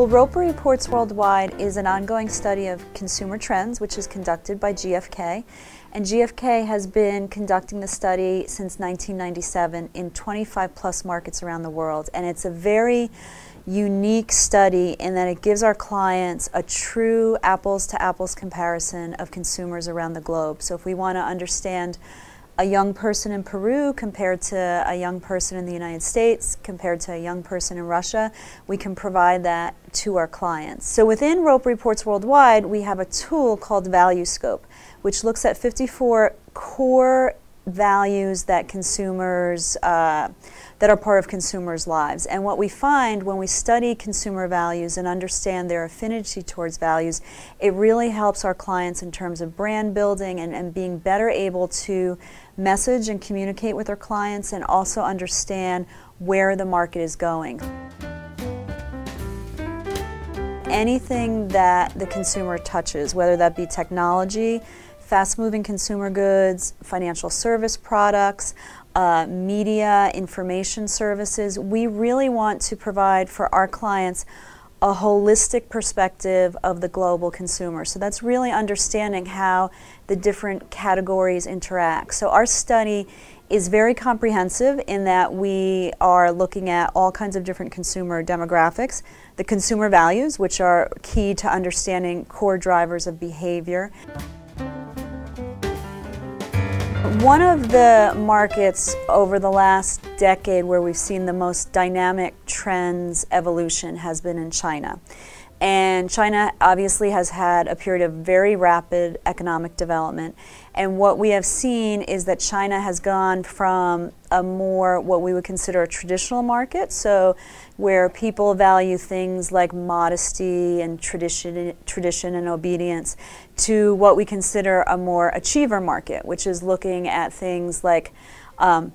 Well, Roper Reports Worldwide is an ongoing study of consumer trends, which is conducted by GfK. And GfK has been conducting the study since 1997 in 25 plus markets around the world. And it's a very unique study in that it gives our clients a true apples to apples comparison of consumers around the globe. So if we want to understand a young person in Peru compared to a young person in the United States, compared to a young person in Russia, we can provide that to our clients. So within Roper Reports Worldwide, we have a tool called Valuescope, which looks at 54 core values that consumers that are part of consumers' lives. And what we find when we study consumer values and understand their affinity towards values, it really helps our clients in terms of brand building and being better able to message and communicate with our clients and also understand where the market is going. Anything that the consumer touches, whether that be technology, fast-moving consumer goods, financial service products, media, information services, we really want to provide for our clients a holistic perspective of the global consumer. So that's really understanding how the different categories interact. So our study is very comprehensive in that we are looking at all kinds of different consumer demographics, the consumer values, which are key to understanding core drivers of behavior. One of the markets over the last decade where we've seen the most dynamic trends evolution has been in China. And China obviously has had a period of very rapid economic development. And what we have seen is that China has gone from a more, what we would consider a traditional market, so where people value things like modesty and tradition and obedience, to what we consider a more achiever market, which is looking at things like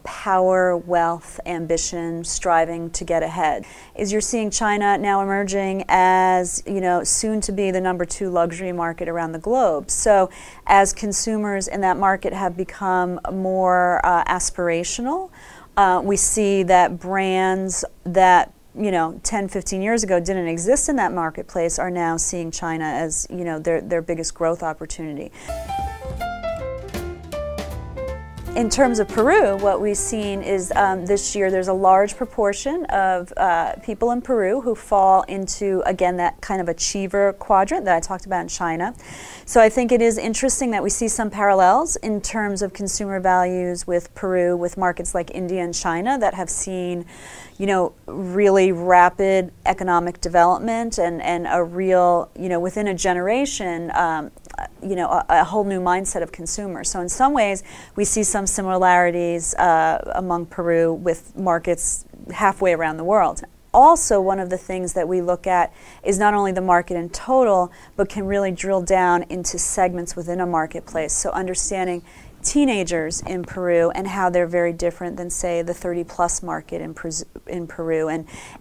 power, wealth, ambition, striving to get ahead. Is you're seeing China now emerging as, soon to be the #2 luxury market around the globe. So as consumers in that market have become more aspirational, we see that brands that 10, 15 years ago didn't exist in that marketplace are now seeing China as, their biggest growth opportunity. In terms of Peru, what we've seen is this year there's a large proportion of people in Peru who fall into, again, that kind of achiever quadrant that I talked about in China. So I think it is interesting that we see some parallels in terms of consumer values with Peru, with markets like India and China that have seen, really rapid economic development and a real, within a generation, a whole new mindset of consumers. So in some ways, we see some similarities among Peru with markets halfway around the world. Also, one of the things that we look at is not only the market in total, but can really drill down into segments within a marketplace. So understanding teenagers in Peru and how they're very different than, say, the 30-plus market in Peru.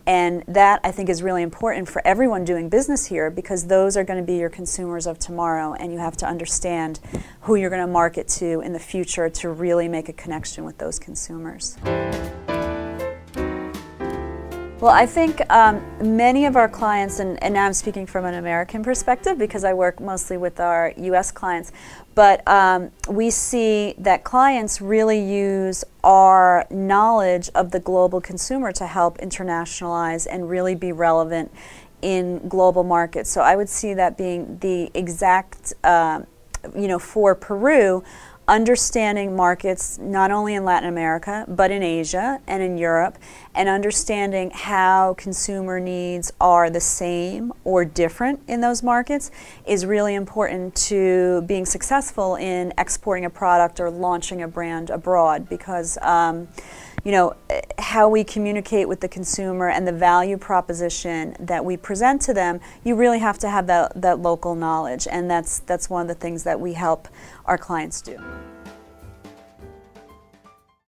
And that, I think, is really important for everyone doing business here, because those are going to be your consumers of tomorrow, and you have to understand who you're going to market to in the future to really make a connection with those consumers. Well, I think many of our clients, and now I'm speaking from an American perspective because I work mostly with our U.S. clients, but we see that clients really use our knowledge of the global consumer to help internationalize and really be relevant in global markets. So I would see that being the exact, for Peru, understanding markets not only in Latin America, but in Asia and in Europe, and understanding how consumer needs are the same or different in those markets is really important to being successful in exporting a product or launching a brand abroad, because how we communicate with the consumer and the value proposition that we present to them, you really have to have that local knowledge, and that's one of the things that we help our clients do.